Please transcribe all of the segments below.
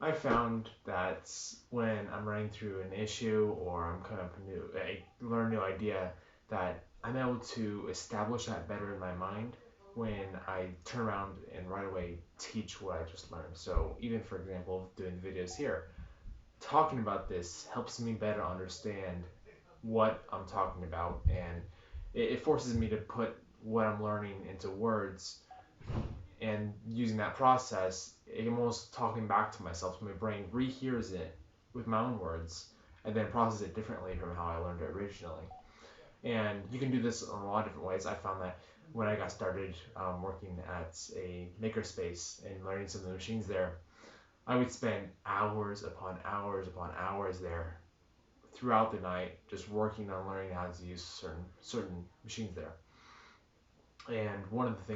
I found that when I'm running through an issue or I'm kind of new, I learn a new idea, that I'm able to establish that better in my mind when I turn around and right away teach what I just learned. So even for example, doing videos here, talking about this helps me better understand what I'm talking about, and it forces me to put what I'm learning into words, and using that process, I'm almost talking back to myself. So my brain rehears it with my own words and then processes it differently from how I learned it originally. And you can do this in a lot of different ways. I found that when I got started working at a makerspace and learning some of the machines there, I would spend hours upon hours upon hours there throughout the night just working on learning how to use certain machines there. And one of the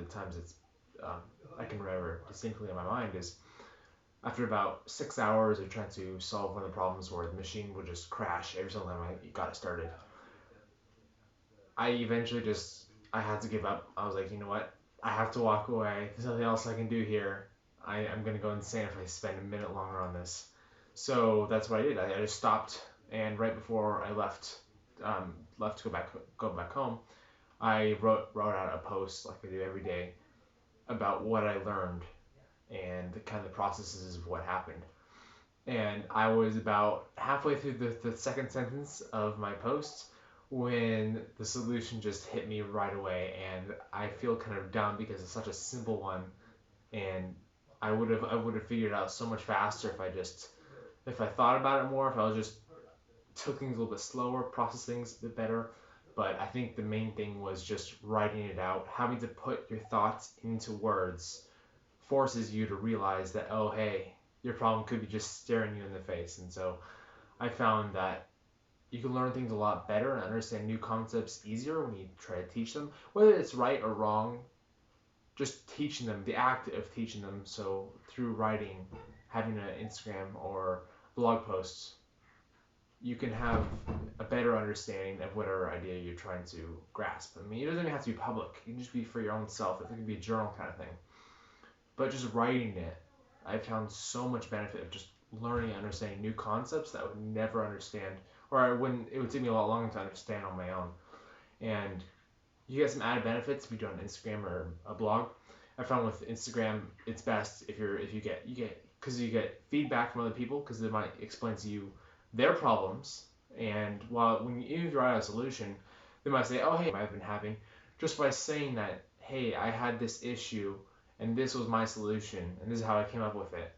times it's um, I can remember distinctly in my mind is after about 6 hours of trying to solve one of the problems where the machine would just crash every single time I got it started. I eventually just I had to give up. I was like, you know what? I have to walk away. There's nothing else I can do here. I'm gonna go insane if I spend a minute longer on this. So that's what I did. I just stopped, and right before I left to go back home, I wrote out a post like I do every day about what I learned and the kind of the processes of what happened. And I was about halfway through the second sentence of my post when the solution just hit me right away, and I feel kind of dumb because it's such a simple one, and I would have figured it out so much faster if I thought about it more, if I was just took things a little bit slower, process things a bit better. But I think the main thing was just writing it out, having to put your thoughts into words forces you to realize that, oh hey, your problem could be just staring you in the face. And so I found that you can learn things a lot better and understand new concepts easier when you try to teach them, whether it's right or wrong. Just teaching them, the act of teaching them. So through writing, having an Instagram or blog posts, you can have a better understanding of whatever idea you're trying to grasp. I mean, it doesn't even have to be public. It can just be for your own self. It could be a journal kind of thing. But just writing it, I found so much benefit of just learning and understanding new concepts that I would never understand, or I wouldn't. It would take me a lot longer to understand on my own. And you get some added benefits if you do it on Instagram or a blog. I found with Instagram, it's best if you get because you get feedback from other people because they might explain to you their problems, and while when you even write out a solution, they might say, oh hey, I've been having, just by saying that, hey, I had this issue and this was my solution and this is how I came up with it.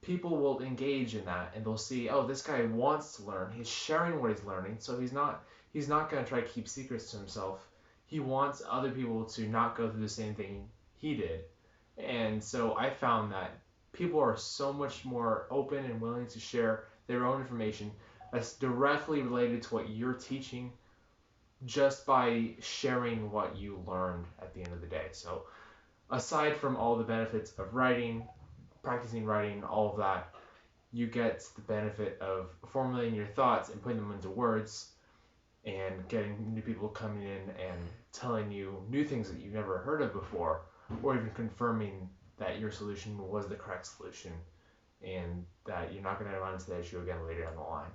People will engage in that and they'll see, oh, this guy wants to learn. He's sharing what he's learning, so he's not going to try to keep secrets to himself. He wants other people to not go through the same thing he did. And so I found that people are so much more open and willing to share their own information that's directly related to what you're teaching just by sharing what you learned at the end of the day. So aside from all the benefits of writing, practicing writing, all of that, you get the benefit of formulating your thoughts and putting them into words and getting new people coming in and telling you new things that you've never heard of before, or even confirming that your solution was the correct solution and that you're not going to run into that issue again later down the line.